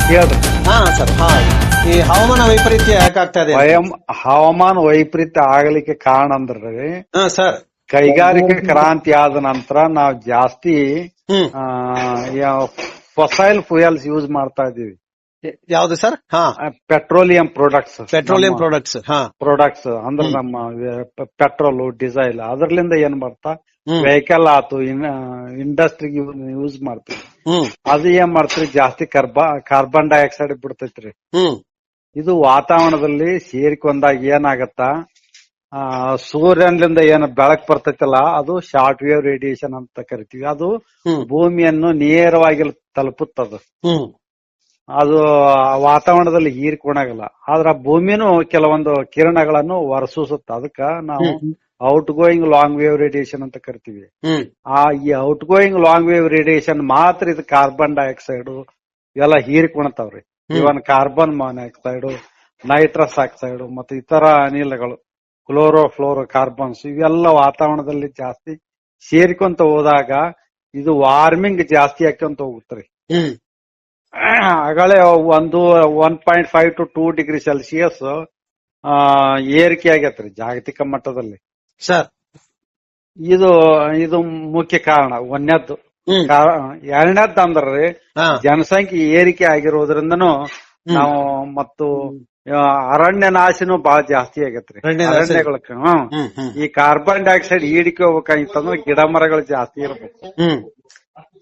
ಹೇಳ್ರಿ. ಹಾ ಸರ್. ಈ ಹವಾಮಾನ ವೈಪರೀತ್ಯ ಯಾಕಾಗ್ತಾ ಇದೆ? ಹವಾಮಾನ ವೈಪರೀತ್ಯ ಆಗಲಿಕ್ಕೆ ಕಾರಣ ಅಂದ್ರೆ ಹಾ ಸರ್. ಕೈಗಾರಿಕಾ ಕ್ರಾಂತಿ ಆದ ನಂತರ ನಾವು ಜಾಸ್ತಿ ಹ್ಮ್. ಫಸೈಲ್ ಫ್ಯೂಯಲ್ಸ್ ಯೂಸ್ ಮಾಡ್ತಾ ಇದೀವಿ. ಯಾವ್ದು sir? Petroleum products. Petroleum products. Products ಅಂದ್ರೆ ನಮ್ಮ ಪೆಟ್ರೋಲ್, ಡೀಸೆಲ್ ಅದ್ರಲಿಂದ ಏನ್ ಬರ್ತಾ ವೆಹಿಕಲ್ ಆತು, ಇಂಡಸ್ಟ್ರಿಗೆ ಯೂಸ್ ಮಾಡ್ತೀವಿ. ಅದು ಏನ್ ಮಾಡ್ತೀವಿ, ಜಾಸ್ತಿ ಕಾರ್ಬನ್ ಡೈಆಕ್ಸೈಡ್ ಬಿಡ್ತೈತ್ರಿ. ಇದು ವಾತಾವರಣದಲ್ಲಿ ಸೇರಿಕೊಂಡಾಗ ಏನಾಗತ್ತಾ, ಸೂರ್ಯನಿಂದ ಏನು ಬೆಳಕ್ ಬರ್ತೈತಲ್ಲ ಅದು ಶಾರ್ಟ್ ವೇವ್ ರೇಡಿಯೇಷನ್ ಅಂತ ಕರಿತೀವಿ. ಅದು ಭೂಮಿಯನ್ನು ನೇರವಾಗಿ ತಲುಪುತ್ತದು. ಅದು ವಾತಾವರಣದಲ್ಲಿ ಹೀರಿಕೊಳಗಲ್ಲ. ಆದ್ರ ಭೂಮಿನೂ ಕೆಲವೊಂದು ಕಿರಣಗಳನ್ನು ಹೊರಸೂಸುತ್ತ. ಅದಕ್ಕ ನಾವು out going long wave radiation ಅಂತ ಕರಿತೀವಿ. ಈ out going long wave radiation ಮಾತ್ರ ಇದು ಕಾರ್ಬನ್ ಡೈಆಕ್ಸೈಡ್ ಇವೆಲ್ಲ ಹೀರಿಕೊಳ್ತಾವ್ರಿ. ಇವನ್ ಕಾರ್ಬನ್ ಮಾನಾಕ್ಸೈಡ್, ನೈಟ್ರಸ್ ಆಕ್ಸೈಡ್ ಮತ್ತು ಇತರ ಅನಿಲಗಳು, ಕ್ಲೋರೋ ಕಾರ್ಬನ್ಸ್ ಇವೆಲ್ಲ ವಾತಾವರಣದಲ್ಲಿ ಜಾಸ್ತಿ ಸೇರಿಕೊಂತ ಹೋದಾಗ ಇದು ವಾರ್ಮಿಂಗ್ ಜಾಸ್ತಿ ಆಕ್ಕೊಂತ ಹೋಗುತ್ತ್ರಿ. ಆಗಲೇ 1.5 to 2 ಡಿಗ್ರಿ ಸೆಲ್ಸಿಯಸ್ ಏರಿಕೆ ಆಗೈತ್ರಿ ಜಾಗತಿಕ ಮಟ್ಟದಲ್ಲಿ ಸರ್. ಇದು ಮುಖ್ಯ ಕಾರಣ. ಒಂದನೇದ್ದು. ಎರಡನೇದ್ದು ಅಂದ್ರಿ ಜನಸಂಖ್ಯೆ ಏರಿಕೆ ಆಗಿರೋದ್ರಿಂದನೂ ನಾವು ಮತ್ತು ಅರಣ್ಯ ನಾಶನೂ ಬಹಳ ಜಾಸ್ತಿ ಆಗೈತ್ರಿ. ಅರಣ್ಯಗಳಕ್ಕೆ ಈ ಕಾರ್ಬನ್ ಡೈಆಕ್ಸೈಡ್ ಹೀರಿಕೆ ಹೋಗ್ಬೇಕಾಗಿತ್ತಂದ್ರೆ ಗಿಡ ಮರಗಳು ಜಾಸ್ತಿ ಇರ್ಬೇಕು.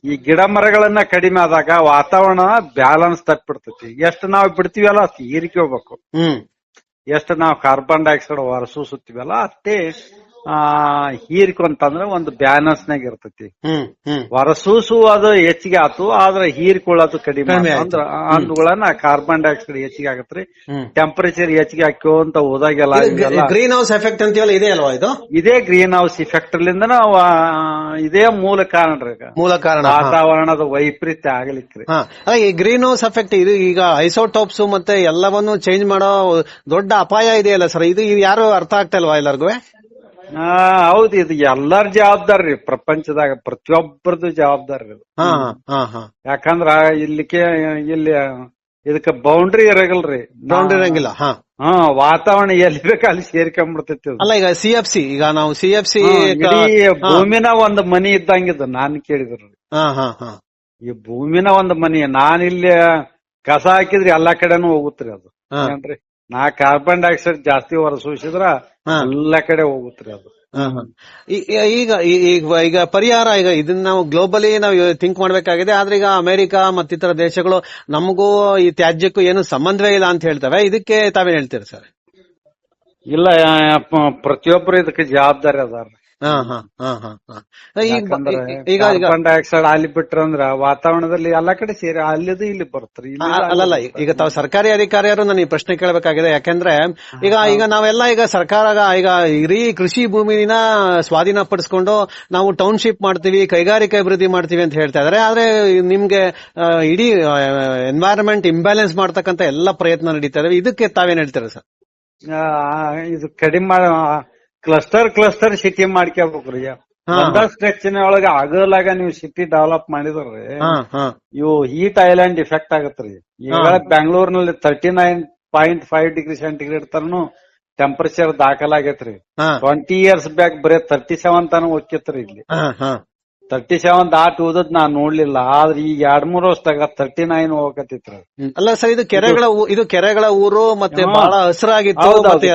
ಈ ಗಿಡ ಮರಗಳನ್ನ ಕಡಿಮೆ ಆದಾಗ ವಾತಾವರಣ ಬ್ಯಾಲೆನ್ಸ್ ತಪ್ಪಿಡ್ತೈತಿ. ಎಷ್ಟು ನಾವು ಬಿಡ್ತೀವಲ್ಲ ಅಷ್ಟು ಹೀರಿಕೆ ಹೋಗ್ಬೇಕು. ಎಷ್ಟು ನಾವು ಕಾರ್ಬನ್ ಡೈಆಕ್ಸೈಡ್ ಹೊರಸೂಸುತ್ತೀವಲ್ಲ ಅಷ್ಟೇ ಹೀರಿಕೊಂತಂದ್ರೆ ಒಂದು ಬ್ಯಾಲೆನ್ಸ್ ನಾಗ ಇರ್ತೈತಿ. ಹೊರಸೂಸುವುದು ಹೆಚ್ಚಿಗೆ ಆತು, ಆದ್ರೆ ಹೀರಿಕೊಳ್ಳೋದು ಕಡಿಮೆ. ಅಂದ್ರ ಅಂದುಗಳನ್ನ ಕಾರ್ಬನ್ ಡೈಆಕ್ಸೈಡ್ ಹೆಚ್ಚಿಗೆ ಆಗತ್ರಿ. ಟೆಂಪರೇಚರ್ ಹೆಚ್ಚಿಗೆ ಹಾಕೋಂತ ಹೋದಾಗೆಲ್ಲ ಗ್ರೀನ್ ಹೌಸ್ ಎಫೆಕ್ಟ್ ಅಂತೀವಲ್ಲ, ಇದೆ ಅಲ್ವಾ ಇದು? ಇದೇ ಗ್ರೀನ್ ಹೌಸ್ ಇಫೆಕ್ಟ್ ಲಿಂದನ ಇದೇ ಮೂಲ ಕಾರಣ ರೀ. ವಾತಾವರಣದ ವೈಪರೀತ್ಯ ಆಗ್ಲಿಕ್ರಿ. ಈ ಗ್ರೀನ್ ಹೌಸ್ ಎಫೆಕ್ಟ್ ಇದು ಈಗ ಐಸೋಟೋಪ್ಸ್ ಮತ್ತೆ ಎಲ್ಲವನ್ನು ಚೇಂಜ್ ಮಾಡೋ ದೊಡ್ಡ ಅಪಾಯ ಇದೆಯಲ್ಲ ಸರ್, ಇದು ಯಾರು ಅರ್ಥ ಆಗ್ತಾ ಇಲ್ವಾ ಎಲ್ಲರಿಗೂ? ಹೌದು, ಇದು ಎಲ್ಲರ ಜವಾಬ್ದಾರಿ. ಪ್ರಪಂಚದಾಗ ಪ್ರತಿಯೊಬ್ಬರದು ಜವಾಬ್ದಾರಿ ಇದು. ಯಾಕಂದ್ರ ಇಲ್ಲಿ ಇದಕ್ಕೆ ಬೌಂಡ್ರಿ ಇರಂಗಿಲ್ರಿ. ಬೌಂಡ್ರಿ ಇರಂಗಿಲ್ಲ. ವಾತಾವರಣ ಎಲ್ಲಿ ಬೇಕು ಅಲ್ಲಿ ಸೇರ್ಕೊಂಡ್ಬಿಡ್ತೈತಿ. ಅಲ್ಲ, ಈಗ CFC ಈಗ ನಾವು CFC ಭೂಮಿನ ಒಂದು ಮನಿ ಇದ್ದಂಗಿದ್ದು ನಾನ್ ಕೇಳಿದ್ರು. ಈ ಭೂಮಿನ ಒಂದು ಮನಿ. ನಾನಿಲ್ಲಿ ಕಸ ಹಾಕಿದ್ರಿ ಎಲ್ಲಾ ಕಡೆನೂ ಹೋಗುತ್ರಿ ಅದು. ಏನ್ರಿ, ನಾ ಕಾರ್ಬನ್ ಡೈಆಕ್ಸೈಡ್ ಜಾಸ್ತಿ ಹೊರಸೂಸಿದ್ರ ಎಲ್ಲ ಕಡೆ ಹೋಗುತ್ರಿ ಅದು. ಈಗ ಪರಿಹಾರ, ಈಗ ಇದನ್ನ ನಾವು ಗ್ಲೋಬಲಿ ನಾವು ಥಿಂಕ್ ಮಾಡ್ಬೇಕಾಗಿದೆ. ಆದ್ರೆ ಈಗ ಅಮೆರಿಕ ಮತ್ತಿತರ ದೇಶಗಳು ನಮಗೂ ಈ ತ್ಯಾಜ್ಯಕ್ಕೂ ಏನು ಸಂಬಂಧವೇ ಇಲ್ಲ ಅಂತ ಹೇಳ್ತವೆ. ಇದಕ್ಕೆ ತಾವೇನ್ ಹೇಳ್ತೀರಿ ಸರ್? ಇಲ್ಲ, ಪ್ರತಿಯೊಬ್ಬರು ಇದಕ್ಕೆ ಜವಾಬ್ದಾರಿ ಅದಾರ. ಕಾರ್ಬನ್ ಡೈಆಕ್ಸೈಡ್ ಅಲ್ಲಿ ಬಿಟ್ರಂದ್ರ ವಾತಾವರಣದಲ್ಲಿ ಎಲ್ಲಾ ಕಡೆ ಸೇರಿ ಅಲ್ಲಿದು ಇಲ್ಲಿ ಬರ್ತ್ರಿ. ಅಲ್ಲಲ್ಲ, ಈಗ ತಾವು ಸರ್ಕಾರಿ ಅಧಿಕಾರಿಯರು ನಾನು ಈ ಪ್ರಶ್ನೆ ಕೇಳಬೇಕಾಗಿದೆ. ಯಾಕಂದ್ರೆ ಈಗ ನಾವೆಲ್ಲ ಈಗ ಸರ್ಕಾರ ಈಗ ಇಡೀ ಕೃಷಿ ಭೂಮಿನ ಸ್ವಾಧೀನ ಪಡಿಸ್ಕೊಂಡು ನಾವು ಟೌನ್ಶಿಪ್ ಮಾಡ್ತೀವಿ, ಕೈಗಾರಿಕಾ ಅಭಿವೃದ್ಧಿ ಮಾಡ್ತೀವಿ ಅಂತ ಹೇಳ್ತಾ ಇದಾರೆ. ಆದ್ರೆ ನಿಮ್ಗೆ ಇಡೀ ಎನ್ವೈರನ್ಮೆಂಟ್ ಇಂಬ್ಯಾಲೆನ್ಸ್ ಮಾಡ್ತಕ್ಕಂತ ಎಲ್ಲ ಪ್ರಯತ್ನ ನಡೀತಾ ಇದಾವೆ. ಇದಕ್ಕೆ ತಾವೇನ್ ಹೇಳ್ತೀರಾ ಸರ್? ಇದು ಕಡಿಮೆ ಕ್ಲಸ್ಟರ್ ಸಿಟಿ ಮಾಡ್ಕೋಬೇಕ್ರಿ. ಸ್ಟ್ರೆಚ್ನ ಒಳಗ ಆಗಲಾಗ ನೀವು ಸಿಟಿ ಡೆವಲಪ್ ಮಾಡಿದ್ರಿ ಇವು ಹೀಟ್ ಐಲ್ಯಾಂಡ್ ಇಫೆಕ್ಟ್ ಆಗತ್ರಿ. ಈಗ ಬೆಂಗಳೂರಿನಲ್ಲಿ 39.5 ಡಿಗ್ರಿ ಸೆಂಟಿಗ್ರೇಡ್ ತನೂ ಟೆಂಪರೇಚರ್ ದಾಖಲಾಗೈತ್ರಿ. 20 years ಬ್ಯಾಕ್ ಬರೀ 37 ತನ ಹೋಗಿತ್ರಿ. ಇಲ್ಲಿ 37 ದಾಟ್ ಓದದ್ ನಾನ್ ನೋಡ್ಲಿಲ್ಲ. ಆದ್ರೆ ಈಗ 2-3 ವರ್ಷದಾಗ 39 ಹೋಗಕತ್ತಿತ್ರಿ. ಅಲ್ಲ ಸರ್, ಇದು ಕೆರೆಗಳ ಊರು ಮತ್ತೆ ಬಹಳ ಹಸಿರಾಗಿತ್ತು. ಮತ್ತೆ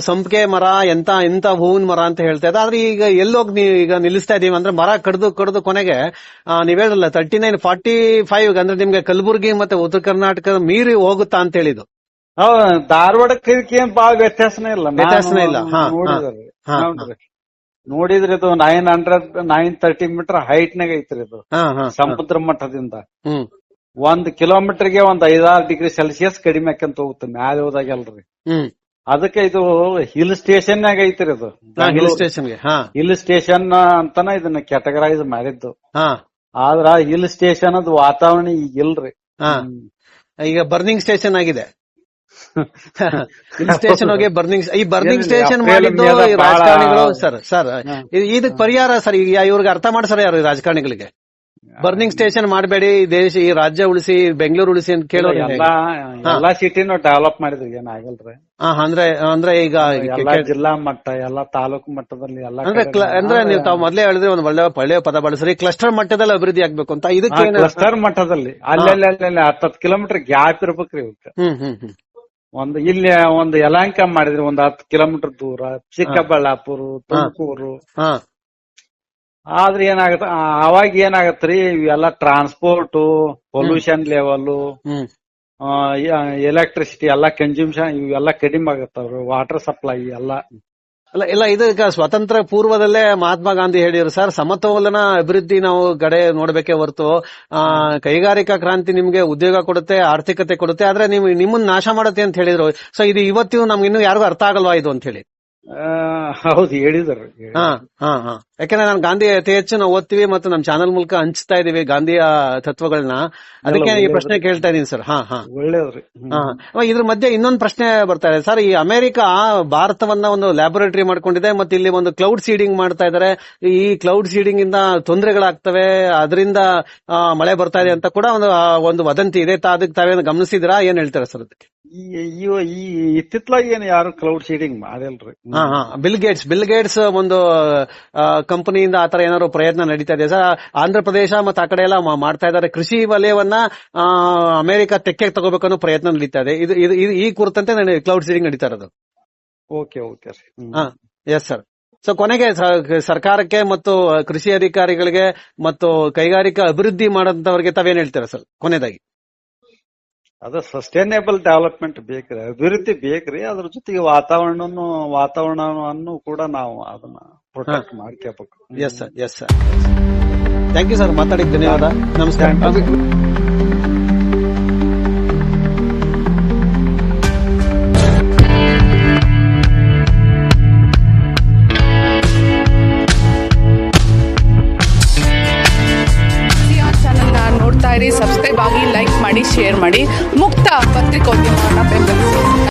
ಸಂಪಿಗೆ ಮರ, ಎಂತ ಹೂವಿನ ಮರ ಅಂತ ಹೇಳ್ತಾ ಇದ್ದ. ಆದ್ರೆ ಈಗ ಎಲ್ಲೋಗಿ ಈಗ ನಿಲ್ಲಿಸ್ತಾ ಇದೀವಿ ಅಂದ್ರೆ ಮರ ಕಡ್ದು ಕೊನೆಗೆ ನೀವ್ ಹೇಳಲ್ಲ 39, 45 ಅಂದ್ರೆ ನಿಮ್ಗೆ ಕಲಬುರಗಿ ಮತ್ತೆ ಉತ್ತರ ಕರ್ನಾಟಕ ಮೀರಿ ಹೋಗುತ್ತಾ ಅಂತ ಹೇಳಿದ್ದು. ಧಾರವಾಡಕ್ಕೆ ಬಾಳ ವ್ಯತ್ಯಾಸನೇ ಇಲ್ಲ. ನೋಡಿದ್ರಿ ಇದು 930 ಮೀಟರ್ ಹೈಟ್ ನಾಗ ಐತ್ರಿ. ಇದು ಸಮುದ್ರ ಮಟ್ಟದಿಂದ 1 ಕಿಲೋಮೀಟರ್ಗೆ 5-6 ಡಿಗ್ರಿ ಸೆಲ್ಸಿಯಸ್ ಕಡಿಮೆ ಆಕಂತ ಹೋಗುತ್ತೆ ಮ್ಯಾಲೆ ಹೋದಾಗೆಲ್ರಿ. ಅದಕ್ಕೆ ಇದು ಹಿಲ್ ಸ್ಟೇಷನ್ ನಾಗ ಐತ್ರಿ. ಇದು ಹಿಲ್ ಸ್ಟೇಷನ್ ಅಂತಾನ ಇದನ್ನ ಕ್ಯಾಟಗರೈಸ್ ಮಾಡಿದ್ದು. ಆದ್ರ ಹಿಲ್ ಸ್ಟೇಷನ್ ಅದು ವಾತಾವರಣ ಈಗ ಇಲ್ರಿ. ಈಗ ಬರ್ನಿಂಗ್ ಸ್ಟೇಷನ್ ಆಗಿದೆ. ಹಿಲ್ ಸ್ಟೇಷನ್ ಹೋಗಿ ಬರ್ನಿಂಗ್ ಸ್ಟೇಷನ್ ಮಾಡಿದ್ದು ರಾಜಕಾರಣಿಗಳು ಸರ್. ಇದಕ್ ಪರಿಹಾರ ಸರ್, ಇವ್ರಿಗೆ ಅರ್ಥ ಮಾಡ್ಸಾರ ಯಾರು ರಾಜಕಾರಣಿಗಳಿಗೆ? ಬರ್ನಿಂಗ್ ಸ್ಟೇಷನ್ ಮಾಡಬೇಡಿ, ಈ ರಾಜ್ಯ ಉಳಿಸಿ, ಬೆಂಗಳೂರು ಉಳಿಸಿ ಅಂತ ಕೇಳೋರು ಎಲ್ಲಾ ಸಿಟಿನೂ ಡೆವಲಪ್ ಮಾಡಿದ್ರಿ ಏನಾಗಲ್ರಿ. ಅಂದ್ರೆ ಈಗ ಎಲ್ಲಾ ಜಿಲ್ಲಾ ಮಟ್ಟ, ಎಲ್ಲಾ ತಾಲೂಕು ಮಟ್ಟದಲ್ಲಿ ಎಲ್ಲ ಅಂದ್ರೆ ನೀವು ತಾವು ಮೊದಲೇ ಹೇಳಿದ್ರೆ ಒಂದು ಒಳ್ಳೆ ಪದ ಬಳಸ್ರಿ, ಕ್ಲಸ್ಟರ್ ಮಟ್ಟದಲ್ಲಿ ಅಭಿವೃದ್ಧಿ ಆಗ್ಬೇಕು ಅಂತ. ಇದಕ್ಕೆ ಕ್ಲಸ್ಟರ್ ಮಟ್ಟದಲ್ಲಿ ಅಲ್ಲೆಲ್ಲ 10 ಕಿಲೋಮೀಟರ್ ಗ್ಯಾಪ್ ಇರ್ಬೇಕ್ರಿ ಇವಕ್ಕೆ. ಇಲ್ಲಿ ಒಂದು ಯಲಹಂಕ ಮಾಡಿದ್ರಿ, ಒಂದು 10 ಕಿಲೋಮೀಟರ್ ದೂರ, ಚಿಕ್ಕಬಳ್ಳಾಪುರ, ತುಮಕೂರು. ಆದ್ರೆ ಏನಾಗತ್ತ, ಅವಾಗ ಏನಾಗತ್ರಿ, ಇವೆಲ್ಲ ಟ್ರಾನ್ಸ್ಪೋರ್ಟ್, ಪೊಲ್ಯೂಷನ್ ಲೆವೆಲ್, ಎಲೆಕ್ಟ್ರಿಸಿಟಿ ಎಲ್ಲ ಕನ್ಸ್ಯೂಮ್ಷನ್ ಇವೆಲ್ಲ ಕಡಿಮೆ ಆಗತ್ತವ್ರು, ವಾಟರ್ ಸಪ್ಲೈ ಎಲ್ಲ. ಇಲ್ಲ ಇದು ಈಗ ಸ್ವತಂತ್ರ ಪೂರ್ವದಲ್ಲೇ ಮಹಾತ್ಮ ಗಾಂಧಿ ಹೇಳಿದ್ರು ಸರ್, ಸಮತೋಲನ ಅಭಿವೃದ್ಧಿ ನಾವು ಕಡೆ ನೋಡ್ಬೇಕೇ ಹೊರತು ಕೈಗಾರಿಕಾ ಕ್ರಾಂತಿ ನಿಮ್ಗೆ ಉದ್ಯೋಗ ಕೊಡುತ್ತೆ, ಆರ್ಥಿಕತೆ ಕೊಡುತ್ತೆ, ಆದ್ರೆ ನಿಮ್ಮನ್ನ ನಾಶ ಮಾಡುತ್ತೆ ಅಂತ ಹೇಳಿದ್ರು. ಸೊ ಇದು ಇವತ್ತಿಗೂ ನಮ್ಗೆ ಇನ್ನೂ ಯಾರಿಗೂ ಅರ್ಥ ಆಗಲ್ವಾ ಇದು ಅಂತ ಹೇಳಿ. ಹೌದು, ಹೇಳಿದ್ರು. ಯಾಕಂದ್ರೆ ನಾನು ಗಾಂಧಿ ಅತಿ ಹೆಚ್ಚು ನಾವು ಓದ್ತೀವಿ ಮತ್ತು ನಮ್ಮ ಚಾನಲ್ ಮೂಲಕ ಹಂಚ್ತಾ ಇದೀವಿ ಗಾಂಧಿಯ ತತ್ವಗಳನ್ನ, ಅದಕ್ಕೆ ಈ ಪ್ರಶ್ನೆ ಕೇಳ್ತಾ ಇದೀನಿ ಸರ್. ಒಳ್ಳೇದ್ರಿ. ಇದ್ರ ಮಧ್ಯೆ ಇನ್ನೊಂದು ಪ್ರಶ್ನೆ ಬರ್ತಾ ಇದೆ ಸರ್. ಈ ಅಮೆರಿಕ ಭಾರತವನ್ನ ಒಂದು ಲ್ಯಾಬೋರೇಟರಿ ಮಾಡ್ಕೊಂಡಿದೆ, ಮತ್ತೆ ಇಲ್ಲಿ ಒಂದು ಕ್ಲೌಡ್ ಸೀಡಿಂಗ್ ಮಾಡ್ತಾ ಇದಾರೆ. ಈ ಕ್ಲೌಡ್ ಸೀಡಿಂಗ್ ಇಂದ ತೊಂದರೆಗಳಾಗ್ತವೆ, ಅದರಿಂದ ಮಳೆ ಬರ್ತಾ ಇದೆ ಅಂತ ಕೂಡ ಒಂದು ವದಂತಿ ಇದೆ. ಅದಕ್ಕೆ ತಾವೇನು ಗಮನಿಸಿದ್ರಾ, ಏನ್ ಹೇಳ್ತಾರೆ ಸರ್ ಅದಕ್ಕೆ? ಈ ಇತ್ತಿತ್ಲಾಗ ಏನು ಯಾರು ಕ್ಲೌಡ್ ಸೀಡಿಂಗ್ ಮಾಡಿಲ್ರಿ. ಬಿಲ್ ಗೇಟ್ಸ್ ಒಂದು ಕಂಪನಿಯಿಂದ ಆತರ ಏನಾದ್ರು ಪ್ರಯತ್ನ ನಡೀತಾ ಇದೆ ಸರ್. ಆಂಧ್ರ ಪ್ರದೇಶ ಮತ್ತೆ ಆ ಕಡೆ ಎಲ್ಲ ಮಾಡ್ತಾ ಇದ್ದಾರೆ. ಕೃಷಿ ವಲಯವನ್ನ ಅಮೆರಿಕ ತೆಕ್ಕೆ ತಗೋಬೇಕನ್ನೋ ಪ್ರಯತ್ನ ನಡೀತಾ ಇದೆ. ಈ ಕುರಿತಂತೆ ಕ್ಲೌಡ್ ಸೀಡಿಂಗ್ ನಡೀತಾ ಇರೋದು. ಓಕೆ. Yes sir. ಸೊ ಕೊನೆಗೆ ಸರ್ಕಾರಕ್ಕೆ ಮತ್ತು ಕೃಷಿ ಅಧಿಕಾರಿಗಳಿಗೆ ಮತ್ತು ಕೈಗಾರಿಕಾ ಅಭಿವೃದ್ಧಿ ಮಾಡಂತವ್ರಿಗೆ ತಾವೇನ್ ಹೇಳ್ತೀರಾ ಸರ್ ಕೊನೆಯದಾಗಿ? ಅದ ಸಸ್ಟೈನೇಬಲ್ ಡೆವಲಪ್ಮೆಂಟ್ ಬೇಕ್ರಿ, ಅಭಿವೃದ್ಧಿ ಬೇಕ್ರಿ. ಅದ್ರ ಜೊತೆಗೆ ವಾತಾವರಣವನ್ನು ಕೂಡ ನಾವು ಅದನ್ನ ಪ್ರೊಟೆಕ್ಟ್ ಮಾಡ್ಕೋಬೇಕು. Yes sir. Thank you sir, ಮಾತಾಡಿದ ಧನ್ಯವಾದ. ನಮಸ್ಕಾರ. ಸಬ್ಸ್ಕ್ರೈಬ್ ಆಗಿ, ಲೈಕ್ ಮಾಡಿ, ಶೇರ್ ಮಾಡಿ. ಮುಕ್ತ ಪತ್ರಿಕೋದ್ಯಮವನ್ನು ಬೆಂಬಲಿಸಿ.